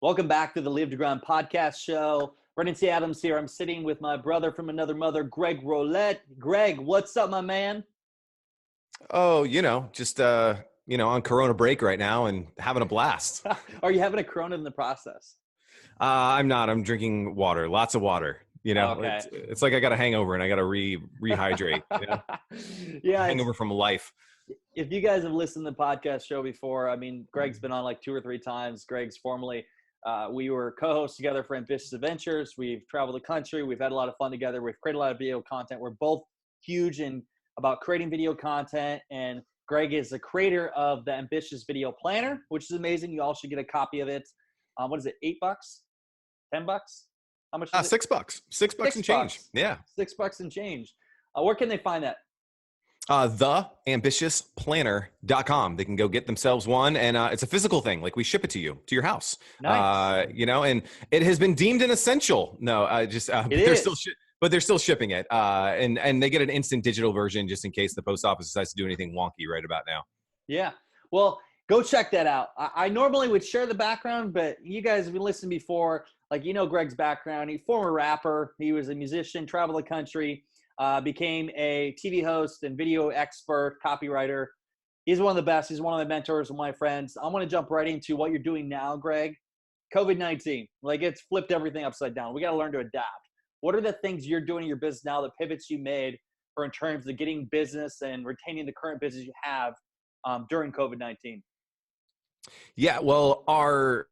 Welcome back to the Live to Grind podcast show. Brendan T. Adams here. I'm sitting with my brother from another mother, Greg Rollett. Greg, what's up, my man? Oh, just on Corona break right now and having a blast. Are you having a Corona in the process? I'm not. I'm drinking water, lots of water. Okay. It's like I got a hangover and I got to rehydrate. Yeah. Hangover from life. If you guys have listened to the podcast show before, I mean, Greg's been on like 2 or 3 times. Greg's formerly, we were co-hosts together for Ambitious Adventures. We've traveled the country. We've had a lot of fun together. We've created a lot of video content. We're both huge in about creating video content, and Greg is the creator of the Ambitious Video Planner, which is amazing. You all should get a copy of it. What is it? $8? $10? How much is it? $6. $6 and change. Yeah. $6 and change. Where can they find that? TheAmbitiousPlanner.com. They can go get themselves one, and it's a physical thing. Like, we ship it to your house. Nice. And it has been deemed an essential. No, but they're still shipping it. And they get an instant digital version just in case the post office decides to do anything wonky right about now. Yeah. Well, go check that out. I normally would share the background, but you guys have been listening before. Like, Greg's background. He's a former rapper. He was a musician, traveled the country. Became a TV host and video expert, copywriter. He's one of the best. He's one of my mentors and my friends. I want to jump right into what you're doing now, Greg. COVID-19, like, it's flipped everything upside down. We got to learn to adapt. What are the things you're doing in your business now, the pivots you made for in terms of getting business and retaining the current business you have during COVID-19? Yeah, well, our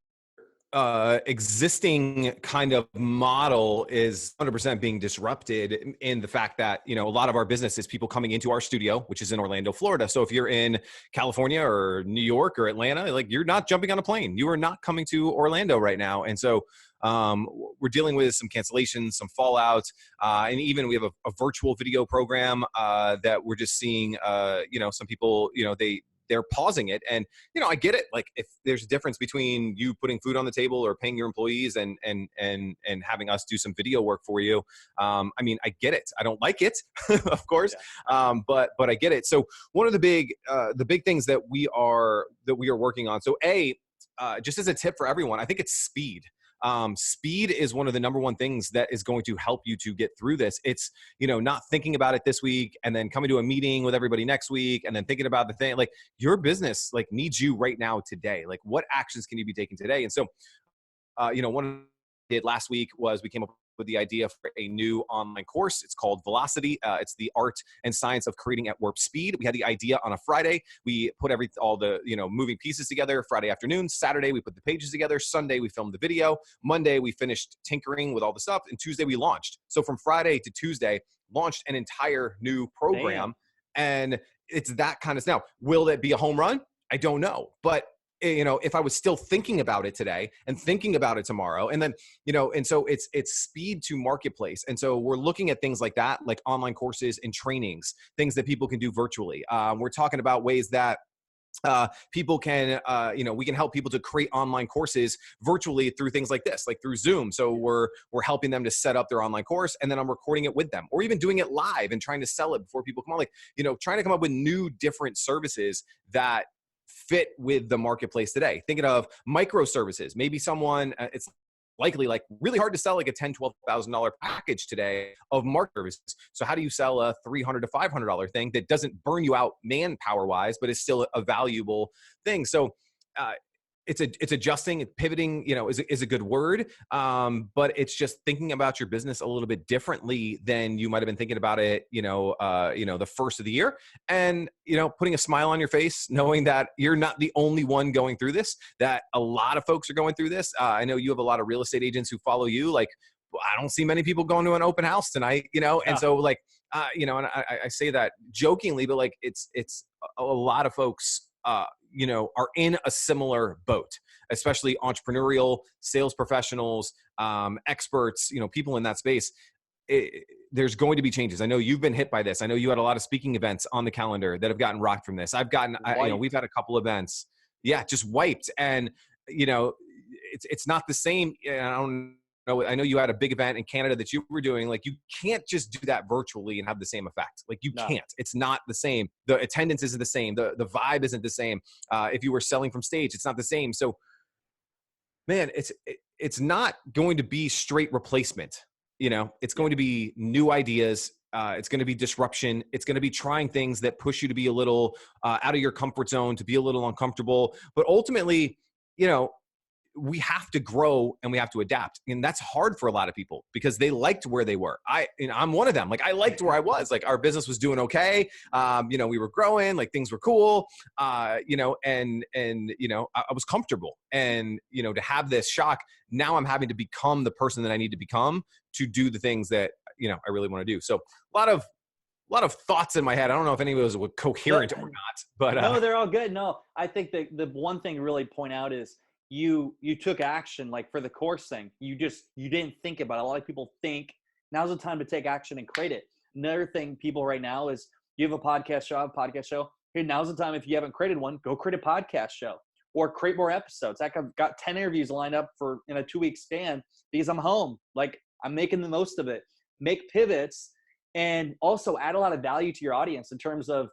existing kind of model is 100% being disrupted in the fact that, a lot of our business is people coming into our studio, which is in Orlando, Florida. So if you're in California or New York or Atlanta, like, you're not jumping on a plane. You are not coming to Orlando right now. And so we're dealing with some cancellations, some fallout, and even we have a virtual video program that we're just seeing, some people, they're pausing it. And, I get it. Like, if there's a difference between you putting food on the table or paying your employees and having us do some video work for you. I get it. I don't like it, of course. Yeah. But I get it. So one of the big things that we are working on. So just as a tip for everyone, I think it's speed. Speed is one of the number one things that is going to help you to get through this. It's, not thinking about it this week and then coming to a meeting with everybody next week and then thinking about the thing. Like, your business, like, needs you right now today. Like, what actions can you be taking today? And so, one of we did last week was we came up with the idea for a new online course. It's called Velocity. It's the art and science of creating at warp speed. We had the idea on a Friday. We put all the moving pieces together Friday afternoon. Saturday, we put the pages together. Sunday, we filmed the video. Monday, we finished tinkering with all the stuff. And Tuesday, we launched. So from Friday to Tuesday, launched an entire new program. Damn. And it's that kind of now. Will that be a home run? I don't know. But if I was still thinking about it today and thinking about it tomorrow, and then, and so it's speed to marketplace. And so we're looking at things like that, like online courses and trainings, things that people can do virtually. We're talking about ways that people can, we can help people to create online courses virtually through things like this, like through Zoom. So we're helping them to set up their online course, and then I'm recording it with them, or even doing it live and trying to sell it before people come on, like, trying to come up with new, different services that fit with the marketplace today. Thinking of microservices, maybe someone, it's likely like really hard to sell like a $10,000, $12,000 package today of market services. So how do you sell a $300 to $500 thing that doesn't burn you out manpower wise, but is still a valuable thing? So it's adjusting, pivoting, is a good word. But it's just thinking about your business a little bit differently than you might've been thinking about it, the first of the year, and, putting a smile on your face, knowing that you're not the only one going through this, that a lot of folks are going through this. I know you have a lot of real estate agents who follow you. Like, I don't see many people going to an open house tonight, and so like, and I say that jokingly, but like, it's a lot of folks, are in a similar boat, especially entrepreneurial, sales professionals, experts, people in that space. There's going to be changes. I know you've been hit by this. I know you had a lot of speaking events on the calendar that have gotten rocked from this. We've had a couple events. Yeah, just wiped. And, it's not the same. I know you had a big event in Canada that you were doing. Like, you can't just do that virtually and have the same effect. Like, you can't. It's not the same. The attendance isn't the same. The vibe isn't the same. If you were selling from stage, it's not the same. So Man, it's not going to be straight replacement. It's going to be new ideas. It's going to be disruption. It's going to be trying things that push you to be a little out of your comfort zone, to be a little uncomfortable. But ultimately, you know, we have to grow and we have to adapt. And that's hard for a lot of people because they liked where they were. I'm one of them. Like, I liked where I was. Like, our business was doing okay. We were growing, like things were cool. I was comfortable. And, to have this shock, now I'm having to become the person that I need to become to do the things that, I really want to do. So a lot of thoughts in my head. I don't know if any of those were coherent or not, but no, they're all good. No, I think that the one thing to really point out is you took action. Like for the course thing, you didn't think about it. A lot of people think now's the time to take action and create it. Another thing people right now is you have a podcast show. Here, now's the time. If you haven't created one, go create a podcast show or create more episodes. I've got 10 interviews lined up in a 2-week span because I'm home. Like, I'm making the most of it. Make pivots and also add a lot of value to your audience in terms of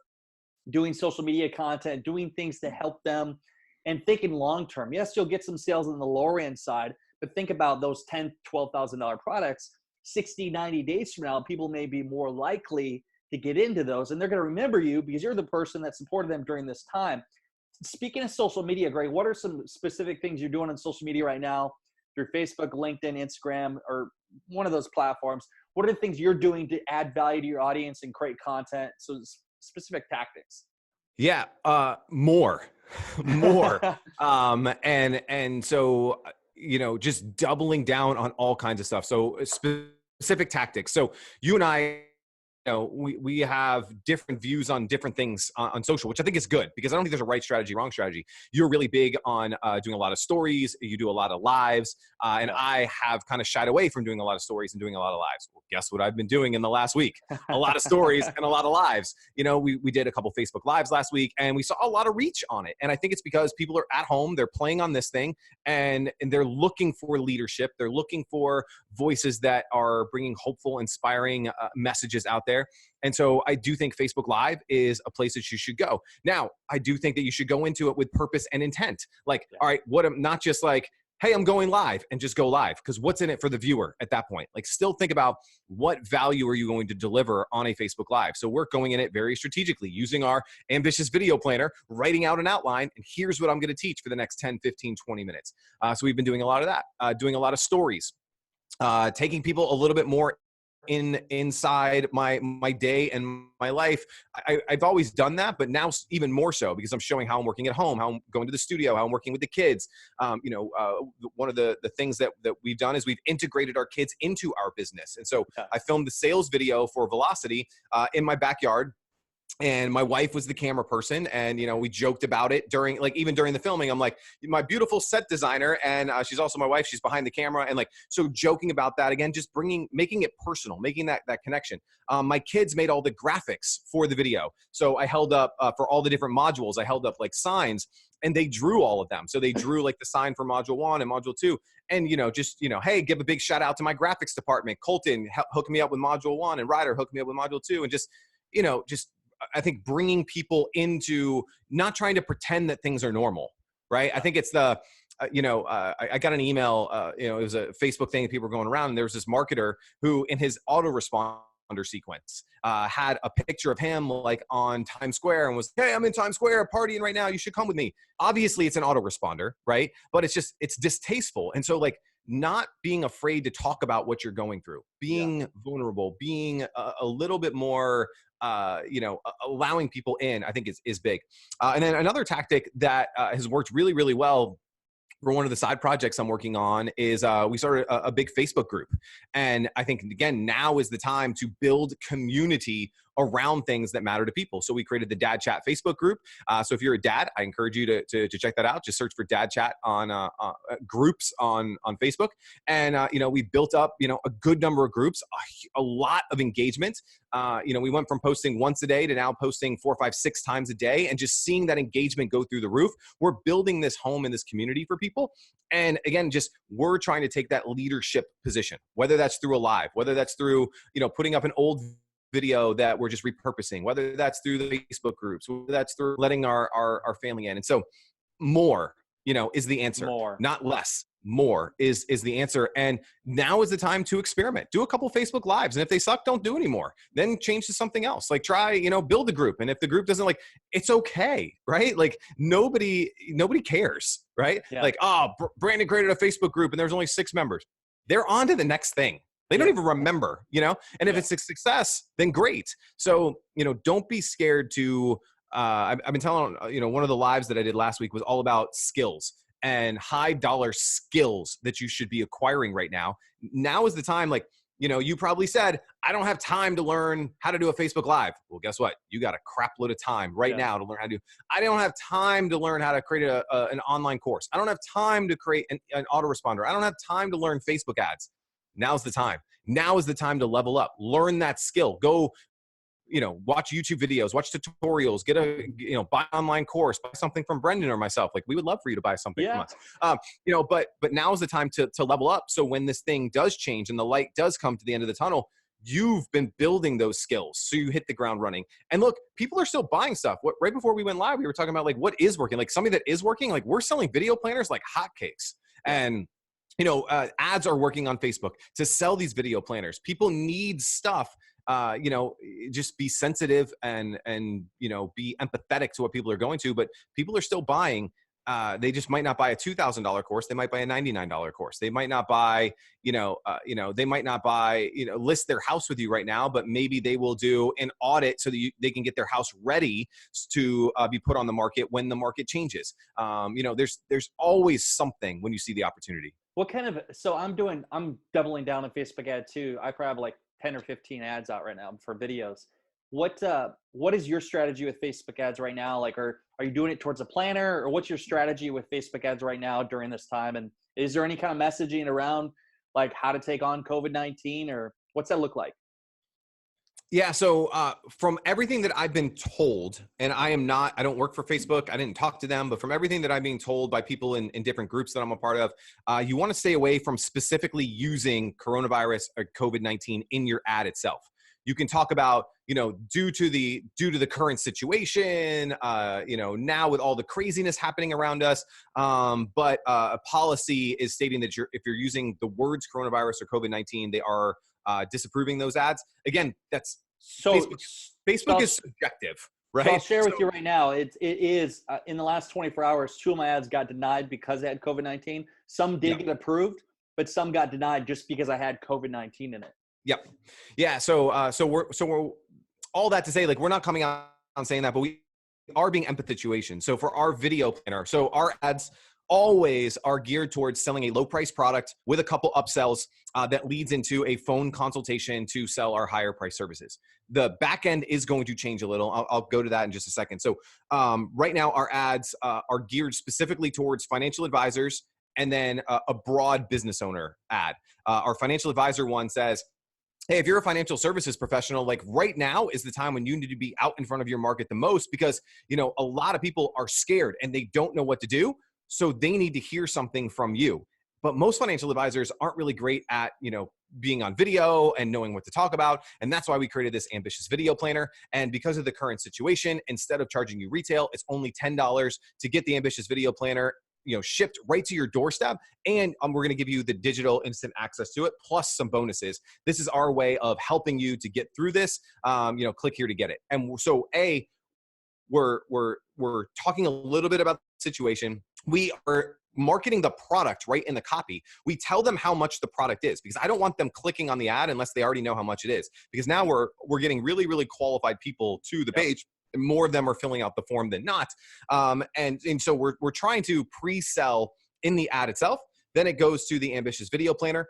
doing social media content, doing things to help them, and thinking long-term. Yes, you'll get some sales on the lower end side, but think about those $10,000, $12,000 products. 60, 90 days from now, people may be more likely to get into those, and they're going to remember you because you're the person that supported them during this time. Speaking of social media, Greg, what are some specific things you're doing on social media right now through Facebook, LinkedIn, Instagram, or one of those platforms? What are the things you're doing to add value to your audience and create content? So specific tactics. Yeah, more. And so, just doubling down on all kinds of stuff. So specific tactics. So you and I, we have different views on different things on social, which I think is good because I don't think there's a right strategy, wrong strategy. You're really big on doing a lot of stories. You do a lot of lives. And I have kind of shied away from doing a lot of stories and doing a lot of lives. Well, guess what I've been doing in the last week? A lot of stories and a lot of lives. We did a couple Facebook Lives last week and we saw a lot of reach on it. And I think it's because people are at home, they're playing on this thing and they're looking for leadership. They're looking for voices that are bringing hopeful, inspiring messages out there. And so I do think Facebook Live is a place that you should go. Now, I do think that you should go into it with purpose and intent. Like, all right, not just like, hey, I'm going live and just go live, because what's in it for the viewer at that point? Like, still think about what value are you going to deliver on a Facebook Live? So we're going in it very strategically, using our ambitious video planner, writing out an outline, and here's what I'm going to teach for the next 10, 15, 20 minutes. So we've been doing a lot of that, doing a lot of stories, taking people a little bit more inside my day and my life. I've always done that, but now even more so because I'm showing how I'm working at home, how I'm going to the studio, how I'm working with the kids. One of the things that we've done is we've integrated our kids into our business. And so I filmed the sales video for Velocity in my backyard. And my wife was the camera person. And, we joked about it even during the filming. I'm like, my beautiful set designer. And she's also my wife. She's behind the camera. And so joking about that again, just making it personal, making that connection. My kids made all the graphics for the video. So I held up for all the different modules, I held up signs and they drew all of them. So they drew the sign for module 1 and module 2. And, hey, give a big shout out to my graphics department. Colton hooked me up with module 1 and Ryder hooked me up with module 2. And just I think bringing people into not trying to pretend that things are normal, right? I think it's I got an email, it was a Facebook thing that people were going around, and there was this marketer who in his autoresponder sequence had a picture of him on Times Square and was, hey, I'm in Times Square partying right now. You should come with me. Obviously it's an autoresponder, right? But it's distasteful. And so not being afraid to talk about what you're going through, being vulnerable, being a little bit more, allowing people in, I think is big. And then another tactic that has worked really, really well for one of the side projects I'm working on is we started a big Facebook group. And I think, again, now is the time to build community around things that matter to people. So we created the Dad Chat Facebook group. So if you're a dad, I encourage you to check that out. Just search for Dad Chat on groups on Facebook. And, we built up, a good number of groups, a lot of engagement. We went from posting once a day to now posting 4, 5, 6 times a day, and just seeing that engagement go through the roof. We're building this home and this community for people. And again, we're trying to take that leadership position, whether that's through a live, whether that's through, putting up an old video that we're just repurposing, whether that's through the Facebook groups, whether that's through letting our family in. And so more, is the answer, not less. more is the answer. And now is the time to experiment. Do a couple Facebook Lives. And if they suck, don't do anymore. Then change to something else. Like try, build a group. And if the group doesn't it's okay, right? Like nobody cares, right? Yeah. Like, Brandon created a Facebook group and there's only 6 members. They're on to the next thing. They don't even remember, and if it's a success, then great. So, don't be scared to, I've been telling, one of the lives that I did last week was all about skills and high dollar skills that you should be acquiring right now. Now is the time, you probably said, I don't have time to learn how to do a Facebook Live. Well, guess what? You got a crap load of time right now to learn how to do. I don't have time to learn how to create an online course. I don't have time to create an autoresponder. I don't have time to learn Facebook ads. Now's the time. Now is the time to level up. Learn that skill. Go, watch YouTube videos, watch tutorials, get buy an online course, buy something from Brendan or myself. Like we would love for you to buy something from us. But now is the time to level up. So when this thing does change and the light does come to the end of the tunnel, you've been building those skills. So you hit the ground running. And look, people are still buying stuff. Right before we went live, we were talking about what is working, something that is working. We're selling video planners like hotcakes. And ads are working on Facebook to sell these video planners. People need stuff. Just be sensitive and be empathetic to what people are going to, but people are still buying. They just might not buy a $2,000 course. They might buy a $99 course. They might not buy, they might not buy, list their house with you right now, but maybe they will do an audit so that they can get their house ready to be put on the market when the market changes. There's always something when you see the opportunity. So I'm doubling down on Facebook ad too. I probably have 10 or 15 ads out right now for videos. What is your strategy with Facebook ads right now? Are you doing it towards a planner, or what's your strategy with Facebook ads right now during this time? And is there any kind of messaging around how to take on COVID-19, or what's that look like? Yeah. So from everything that I've been told, and I don't work for Facebook. I didn't talk to them, but from everything that I'm being told by people in different groups that I'm a part of, you want to stay away from specifically using coronavirus or COVID-19 in your ad itself. You can talk about, due to the current situation, now with all the craziness happening around us. But a policy is stating that if you're using the words coronavirus or COVID-19, they are disapproving those ads. Again, that's Facebook is subjective, right? So I'll share with you right now. It is in the last 24 hours, 2 of my ads got denied because they had COVID-19. Some did get approved, but some got denied just because I had COVID-19 in it. Yep. Yeah. So we're all that to say, we're not coming out on saying that, but we are being empathituation. So for our video planner, so our ads always are geared towards selling a low price product with a couple upsells that leads into a phone consultation to sell our higher price services. The back end is going to change a little. I'll go to that in just a second. So right now our ads are geared specifically towards financial advisors and then a broad business owner ad. Our financial advisor one says, hey, if you're a financial services professional, right now is the time when you need to be out in front of your market the most because, a lot of people are scared and they don't know what to do. So they need to hear something from you. But most financial advisors aren't really great at, being on video and knowing what to talk about. And that's why we created this ambitious video planner. And because of the current situation, instead of charging you retail, it's only $10 to get the ambitious video planner, shipped right to your doorstep. And we're going to give you the digital instant access to it, plus some bonuses. This is our way of helping you to get through this. Click here to get it. And so we're talking a little bit about the situation. We are marketing the product right in the copy. We tell them how much the product is because I don't want them clicking on the ad unless they already know how much it is. Because now we're getting really, really qualified people to the page. More of them are filling out the form than not. And so we're trying to pre-sell in the ad itself. Then it goes to the ambitious video planner,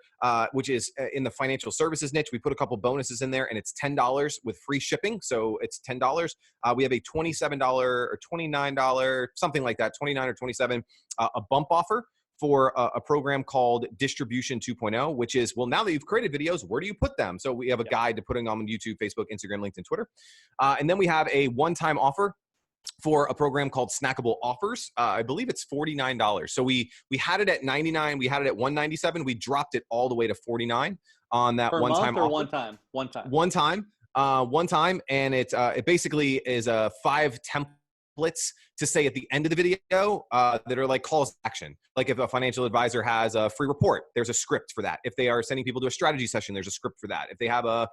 which is in the financial services niche. We put a couple bonuses in there and it's $10 with free shipping. So it's $10. We have a $27 or $29, something like that, 29 or 27, a bump offer for a program called Distribution 2.0, which is, well, now that you've created videos, where do you put them? So we have a guide to putting them on YouTube, Facebook, Instagram, LinkedIn, Twitter. And then we have a one-time offer for a program called Snackable Offers. I believe it's $49. So we had it at $99. We had it at $197. We dropped it all the way to $49 on that one-time offer. One time. And it basically is a 5 template templates to say at the end of the video that are like calls to action. Like if a financial advisor has a free report, there's a script for that. If they are sending people to a strategy session, there's a script for that. If they have a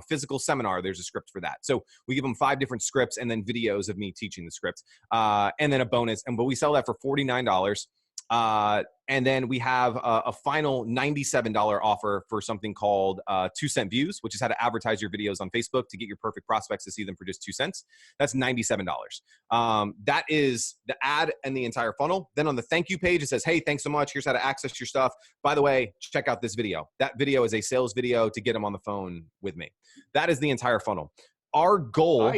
physical seminar, there's a script for that. So we give them 5 different scripts and then videos of me teaching the scripts, and then a bonus. But we sell that for $49. And then we have a final $97 offer for something called 2 cent views, which is how to advertise your videos on Facebook to get your perfect prospects to see them for just 2 cents. That's $97. That is the ad and the entire funnel. Then on the thank you page, it says, hey, thanks so much. Here's how to access your stuff. By the way, check out this video. That video is a sales video to get them on the phone with me. That is the entire funnel. Our goal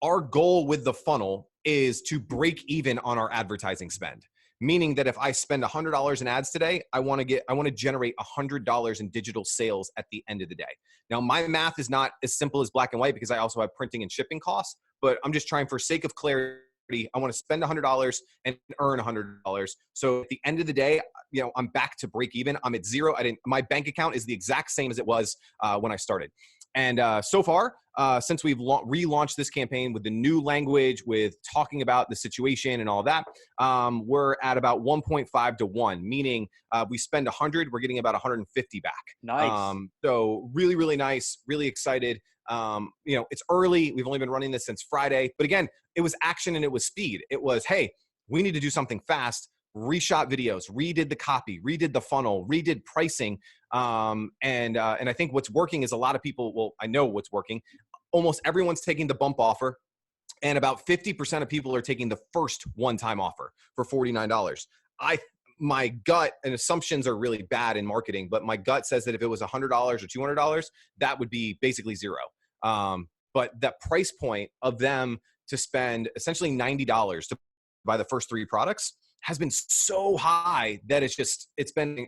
with the funnel is to break even on our advertising spend. Meaning that if I spend $100 in ads today, I want to generate $100 in digital sales at the end of the day. Now, my math is not as simple as black and white because I also have printing and shipping costs, but I'm just trying for sake of clarity. I want to spend $100 and earn $100. So at the end of the day, I'm back to break even. I'm at zero. My bank account is the exact same as it was when I started. And so far, since we've relaunched this campaign with the new language, with talking about the situation and all that, we're at about 1.5 to 1, meaning we spend 100, we're getting about 150 back. Nice. So really, really nice, really excited. It's early. We've only been running this since Friday. But again, it was action and it was speed. It was, hey, we need to do something fast. Reshot videos, redid the copy, redid the funnel, redid pricing. And I think what's working is a lot of people, well, I know what's working. Almost everyone's taking the bump offer, and about 50% of people are taking the first one-time offer for $49. My gut, and assumptions are really bad in marketing, but my gut says that if it was $100 or $200, that would be basically zero. But that price point of them to spend essentially $90 to buy the first 3 products has been so high that it's been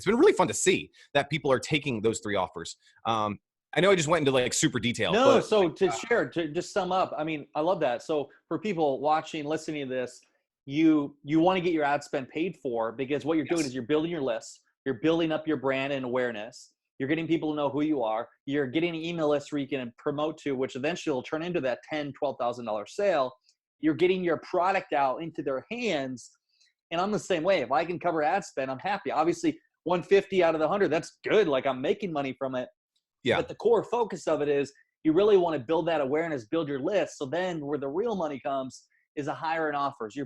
really fun to see that people are taking those 3 offers. I know I just went into like super detail. No, but, so to just sum up, I mean, I love that. So for people watching, listening to this, you want to get your ad spend paid for, because what you're doing is you're building your list, you're building up your brand and awareness, you're getting people to know who you are, you're getting an email list where you can promote to, which eventually will turn into that $10,000, $12,000 sale. You're getting your product out into their hands. And I'm the same way. If I can cover ad spend, I'm happy. Obviously, 150 out of the 100, that's good. Like, I'm making money from it. Yeah. But the core focus of it is you really want to build that awareness, build your list. So then where the real money comes is a higher in offers.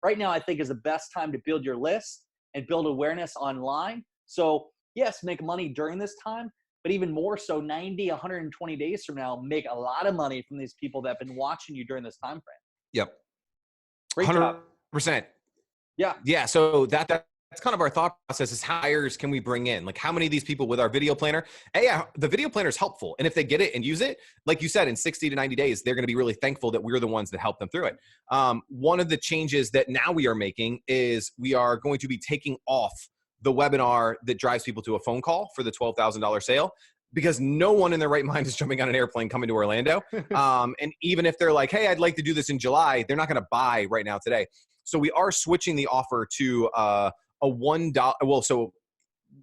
Right now, I think is the best time to build your list and build awareness online. So yes, make money during this time, but even more so 90, 120 days from now, make a lot of money from these people that have been watching you during this time frame. Yep. Great 100%. Yeah. Yeah. So that's kind of our thought process is how hires can we bring in? Like how many of these people with our video planner? Hey, yeah, the video planner is helpful. And if they get it and use it, like you said, in 60 to 90 days, they're going to be really thankful that we're the ones that help them through it. One of the changes that now we are making is we are going to be taking off the webinar that drives people to a phone call for the $12,000 sale, because no one in their right mind is jumping on an airplane coming to Orlando. And even if they're like, hey, I'd like to do this in July, they're not going to buy right now today. So we are switching the offer to a $1. Well, so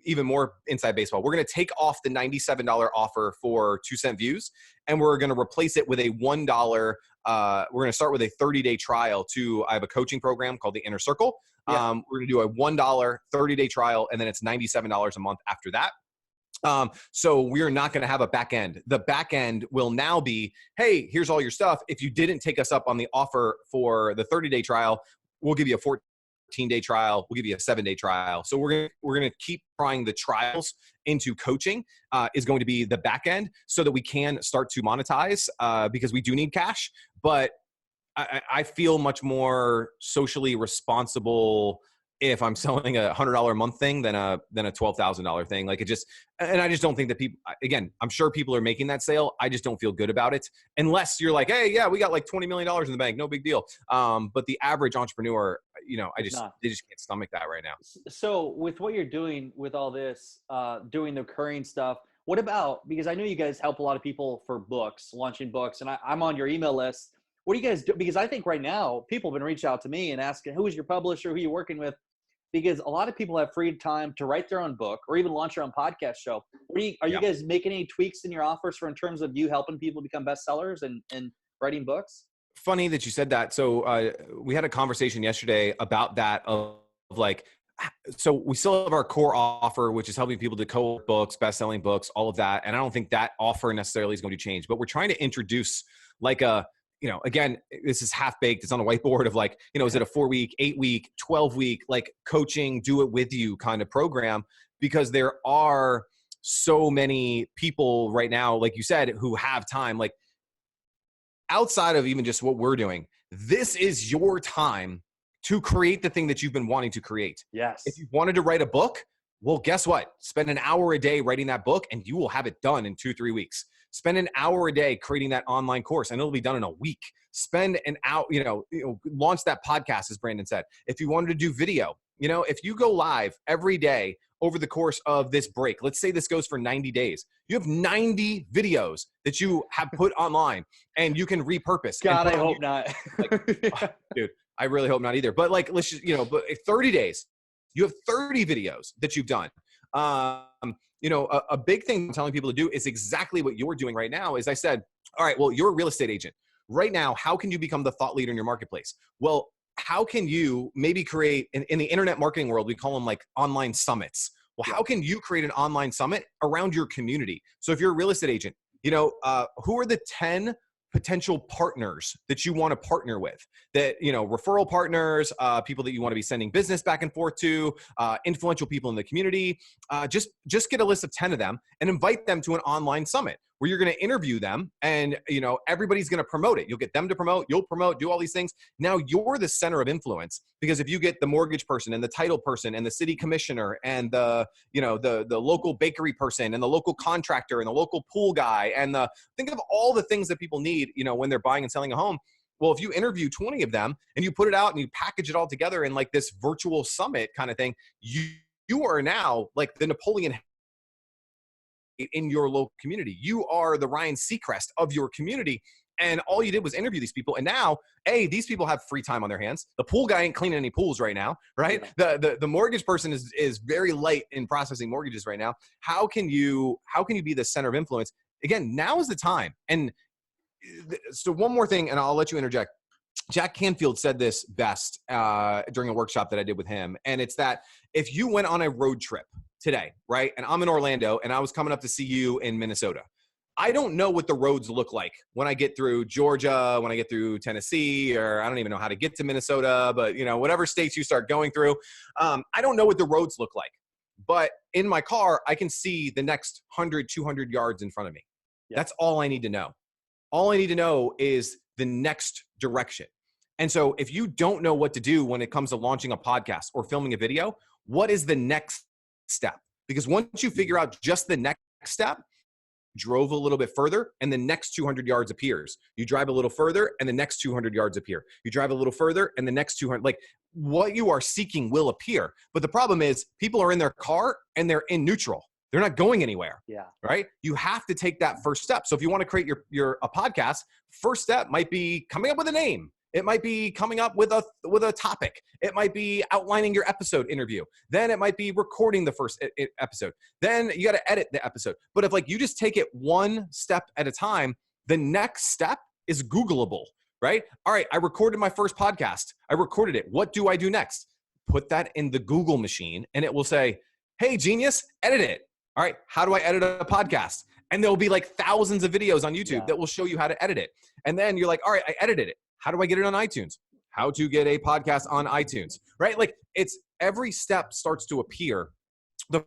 even more inside baseball, we're going to take off the $97 offer for 2 cent views, and we're going to replace it with a $1. We're going to start with a 30-day trial I have a coaching program called the Inner Circle. Yeah. We're going to do a $1 30-day trial, and then it's $97 a month after that. So we're not going to have a back end. The back end will now be, hey, here's all your stuff. If you didn't take us up on the offer for the 30-day trial, we'll give you a 14-day trial. We'll give you a 7-day trial. So we're going to keep trying the trials into coaching is going to be the back end so that we can start to monetize because we do need cash. But I feel much more socially responsible if I'm selling a $100 a month thing than a $12,000 thing. Like and I just don't think that people, again, I'm sure people are making that sale. I just don't feel good about it unless you're like, hey, yeah, we got like $20 million in the bank. No big deal. But the average entrepreneur, they just can't stomach that right now. So with what you're doing with all this, doing the recurring stuff, what about, because I know you guys help a lot of people for books, launching books, and I'm on your email list. What do you guys do? Because I think right now people have been reaching out to me and asking, who is your publisher? Who are you working with? Because a lot of people have free time to write their own book or even launch their own podcast show. Are you guys making any tweaks in your offers in terms of you helping people become bestsellers and writing books? funny that you said that. So we had a conversation yesterday about that of like, so we still have our core offer, which is helping people to co books, best-selling books, all of that. And I don't think that offer necessarily is going to change, but we're trying to introduce like a, again, this is half baked. It's on a whiteboard of like, is it a 4-week, 8-week, 12-week, like coaching, do it with you kind of program, because there are so many people right now, like you said, who have time, like outside of even just what we're doing. This is your time to create the thing that you've been wanting to create. Yes. If you wanted to write a book, well, guess what? Spend an hour a day writing that book and you will have it done in 2-3 weeks. Spend an hour a day creating that online course and it'll be done in a week. Spend an hour, launch that podcast, as Brandon said. If you wanted to do video, if you go live every day over the course of this break, let's say this goes for 90 days, you have 90 videos that you have put online and you can repurpose. God, I hope not. Dude, I really hope not either. But like, let's just, but 30 days, you have 30 videos that you've done. A big thing I'm telling people to do is exactly what you're doing right now. Is I said, all right, well, you're a real estate agent right now. How can you become the thought leader in your marketplace? Well, how can you maybe create in the internet marketing world, we call them like online summits. Well, how can you create an online summit around your community? So if you're a real estate agent, who are the 10 potential partners that you want to partner with, that, referral partners, people that you want to be sending business back and forth to, influential people in the community, just get a list of 10 of them and invite them to an online summit where you're going to interview them and, everybody's going to promote it. You'll get them to promote, you'll promote, do all these things. Now you're the center of influence, because if you get the mortgage person and the title person and the city commissioner and the local bakery person and the local contractor and the local pool guy and think of all the things that people need, when they're buying and selling a home. Well, if you interview 20 of them and you put it out and you package it all together in like this virtual summit kind of thing, you are now like the Napoleon in your local community. You are the Ryan Seacrest of your community. And all you did was interview these people. And now, these people have free time on their hands. The pool guy ain't cleaning any pools right now, right? Yeah. The mortgage person is very light in processing mortgages right now. How can you be the center of influence? Again, now is the time. And so one more thing, and I'll let you interject. Jack Canfield said this best during a workshop that I did with him. And it's that if you went on a road trip today, right? And I'm in Orlando and I was coming up to see you in Minnesota. I don't know what the roads look like when I get through Georgia, when I get through Tennessee, or I don't even know how to get to Minnesota, but whatever states you start going through, I don't know what the roads look like. But in my car, I can see the next 100, 200 yards in front of me. Yeah. That's all I need to know. All I need to know is the next direction. And so if you don't know what to do when it comes to launching a podcast or filming a video, what is the next step? Because once you figure out just the next step, drove a little bit further and the next 200 yards appears. You drive a little further and the next 200 yards appear. You drive a little further and the next 200, like what you are seeking will appear. But the problem is people are in their car and they're in neutral. They're not going anywhere. Yeah. Right. You have to take that first step. So if you want to create a podcast, first step might be coming up with a name. It might be coming up with a topic. It might be outlining your episode interview. Then it might be recording the first episode. Then you got to edit the episode. But if like you just take it one step at a time, the next step is Googleable, right? All right, I recorded my first podcast. I recorded it. What do I do next? Put that in the Google machine and it will say, hey, genius, edit it. All right, how do I edit a podcast? And there'll be like thousands of videos on YouTube that will show you how to edit it. And then you're like, all right, I edited it. How do I get it on iTunes? How to get a podcast on iTunes, right? Like it's every step starts to appear. The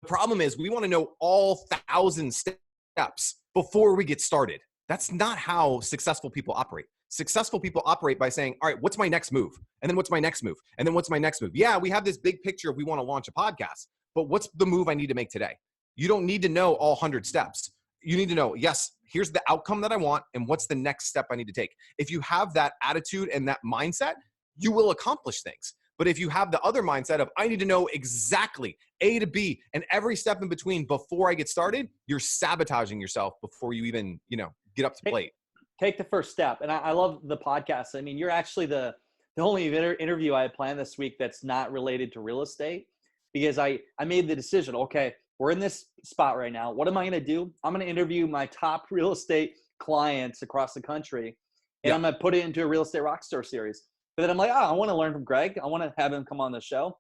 problem is we want to know all 1,000 steps before we get started. That's not how successful people operate. Successful people operate by saying, all right, what's my next move? And then what's my next move? And then what's my next move? Yeah, we have this big picture of we want to launch a podcast, but what's the move I need to make today? You don't need to know all 100 steps. You need to know, yes, here's the outcome that I want and what's the next step I need to take. If you have that attitude and that mindset, you will accomplish things. But if you have the other mindset of I need to know exactly A to B and every step in between before I get started, you're sabotaging yourself before you even, get up to plate. Take the first step. And I love the podcast. I mean, you're actually the only interview I had planned this week that's not related to real estate, because I made the decision, okay, we're in this spot right now. What am I going to do? I'm going to interview my top real estate clients across the country. and Yeah. I'm going to put it into a real estate rockstar series. But then I'm like, oh, I want to learn from Greg. I want to have him come on the show,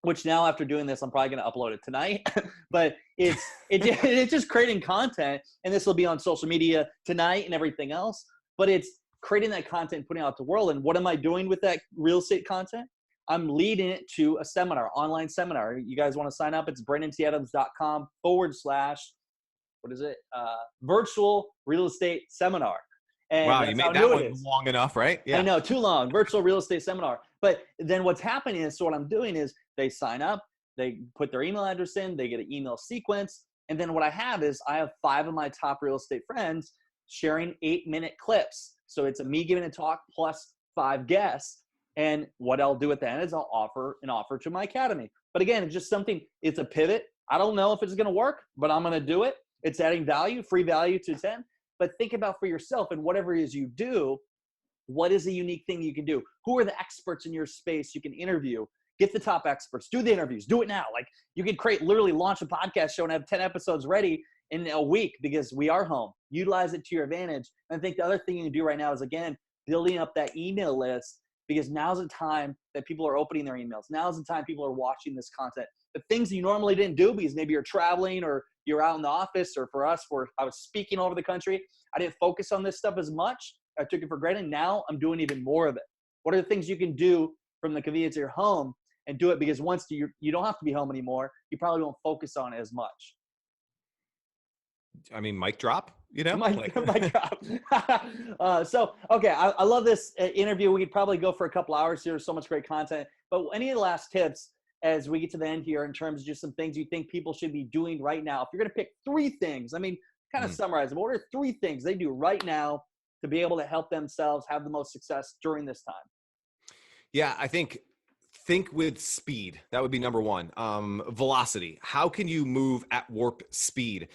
which now after doing this, I'm probably going to upload it tonight. But it's just creating content, and this will be on social media tonight and everything else. But it's creating that content, putting it out to the world. And what am I doing with that real estate content? I'm leading it to a seminar, online seminar. You guys want to sign up? It's brandonTadams.com / what is it? Virtual real estate seminar. And Wow, you that's how made that new it one is. long enough, right? I Yeah. know, too long. Virtual real estate seminar. But then what's happening is, so what I'm doing is they sign up, they put their email address in, they get an email sequence. And then what I have is I have 5 of my top real estate friends sharing 8-minute clips. So it's me giving a talk plus 5 guests. And what I'll do at the end is I'll offer an offer to my academy. But again, it's just something, it's a pivot. I don't know if it's going to work, but I'm going to do it. It's adding value, free value to attend. But think about for yourself, and whatever it is you do, what is a unique thing you can do? Who are the experts in your space you can interview? Get the top experts. Do the interviews. Do it now. Like, you can literally launch a podcast show and have 10 episodes ready in a week, because we are home. Utilize it to your advantage. And I think the other thing you can do right now is, again, building up that email list, because now's the time that people are opening their emails. Now's the time people are watching this content. The things you normally didn't do because maybe you're traveling or you're out in the office, or for us, where I was speaking all over the country, I didn't focus on this stuff as much. I took it for granted. Now I'm doing even more of it. What are the things you can do from the convenience of your home and do it? Because once you don't have to be home anymore, you probably won't focus on it as much. I mean, mic drop, you know? My God. So, okay, I love this interview. We could probably go for a couple hours here. So much great content. But any last tips as we get to the end here in terms of just some things you think people should be doing right now? If you're going to pick 3 things, I mean, kind of summarize them. What are 3 things they do right now to be able to help themselves have the most success during this time? Yeah, I think with speed. That would be number 1. Velocity. How can you move at warp speed?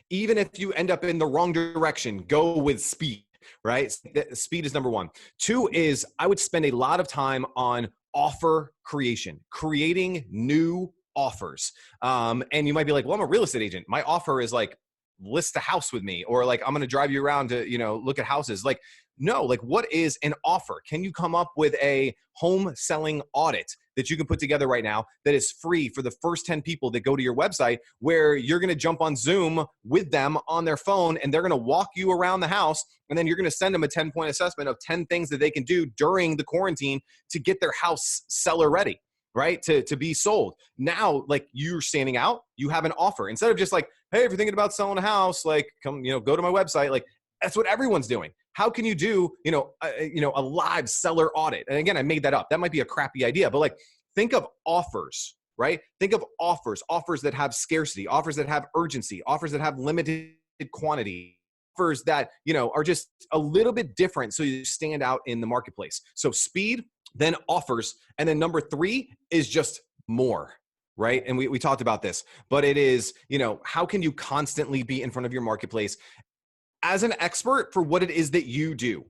Even if you end up in the wrong direction, go with speed, right? Speed is number 1. 2 is, I would spend a lot of time on offer creation, creating new offers. And you might be like, well, I'm a real estate agent. My offer is like, list a house with me, or like, I'm going to drive you around to, look at houses. Like, no, like, what is an offer? Can you come up with a home selling audit that you can put together right now that is free for the first 10 people that go to your website, where you're going to jump on Zoom with them on their phone, and they're going to walk you around the house, and then you're going to send them a 10-point assessment of 10 things that they can do during the quarantine to get their house seller ready, right? To be sold. Now, like, you're standing out, you have an offer. Instead of just like, hey, if you're thinking about selling a house, like, come, go to my website. Like, that's what everyone's doing. How can you do, a live seller audit? And again, I made that up. That might be a crappy idea, but like, think of offers, right? Think of offers that have scarcity, offers that have urgency, offers that have limited quantity, offers that, are just a little bit different, so you stand out in the marketplace. So speed, then offers. And then number 3 is just more. Right. And we talked about this, but it is, how can you constantly be in front of your marketplace as an expert for what it is that you do?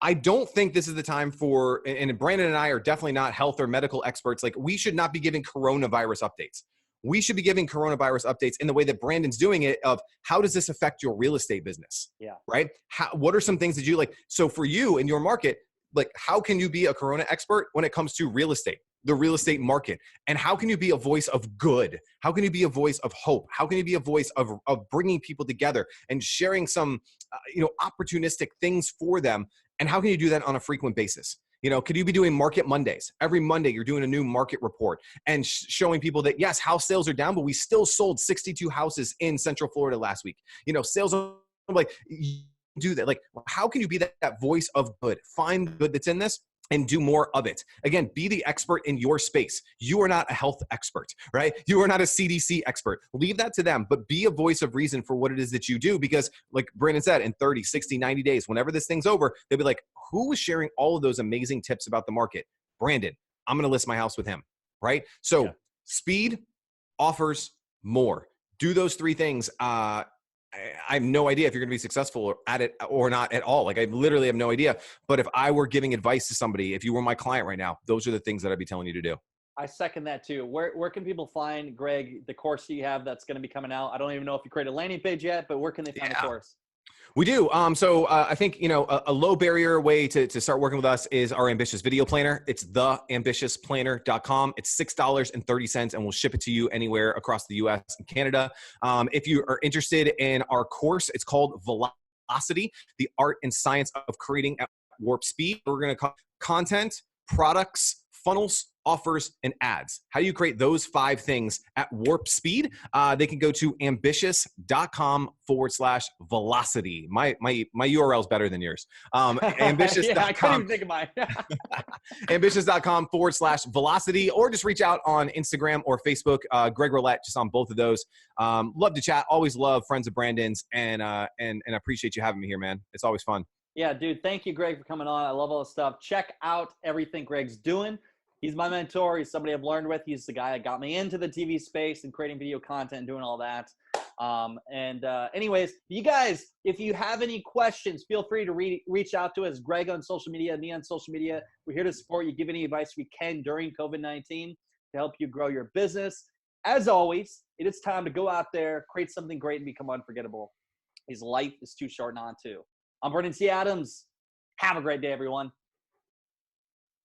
I don't think this is the time for, and Brandon and I are definitely not health or medical experts. Like, we should not be giving coronavirus updates. We should be giving coronavirus updates in the way that Brandon's doing it, of how does this affect your real estate business? Yeah. Right. What are some things that you like? So for you in your market, like, how can you be a corona expert when it comes to real estate, the real estate market? And how can you be a voice of good? How can you be a voice of hope? How can you be a voice of bringing people together and sharing some, opportunistic things for them? And how can you do that on a frequent basis? Could you be doing market Mondays? Every Monday, you're doing a new market report and showing people that, yes, house sales are down, but we still sold 62 houses in Central Florida last week. Sales are like, do that. Like, how can you be that voice of good? Find the good that's in this and do more of it. Again, be the expert in your space. You are not a health expert, right? You are not a CDC expert. Leave that to them, but be a voice of reason for what it is that you do. Because like Brandon said, in 30, 60, 90 days, whenever this thing's over, they'll be like, who was sharing all of those amazing tips about the market? Brandon. I'm going to list my house with him, right? So speed, offers, more. Do those 3 things. I have no idea if you're going to be successful at it or not at all. Like, I literally have no idea. But if I were giving advice to somebody, if you were my client right now, those are the things that I'd be telling you to do. I second that too. Where can people find, Greg, the course you have that's going to be coming out? I don't even know if you created a landing page yet, but where can they find the course? We do. So I think, a low barrier way to start working with us is our ambitious video planner. It's theambitiousplanner.com. It's $6.30 and we'll ship it to you anywhere across the US and Canada. If you are interested in our course, it's called Velocity, the art and science of creating at warp speed. We're going to call content, products, funnels, offers, and ads. How do you create those 5 things at warp speed? They can go to ambitious.com/velocity. My URL is better than yours. Ambitious.com. Yeah, I couldn't even think of mine. ambitious.com/velocity, or just reach out on Instagram or Facebook. Greg Rollett, just on both of those. Love to chat. Always love friends of Brandon's, and appreciate you having me here, man. It's always fun. Yeah, dude. Thank you, Greg, for coming on. I love all this stuff. Check out everything Greg's doing. He's my mentor. He's somebody I've learned with. He's the guy that got me into the TV space and creating video content and doing all that. Anyways, you guys, if you have any questions, feel free to reach out to us. Greg on social media, me on social media. We're here to support you, give any advice we can during COVID-19 to help you grow your business. As always, it is time to go out there, create something great, and become unforgettable. His life is too short not to. I'm Brendan T. Adams. Have a great day, everyone.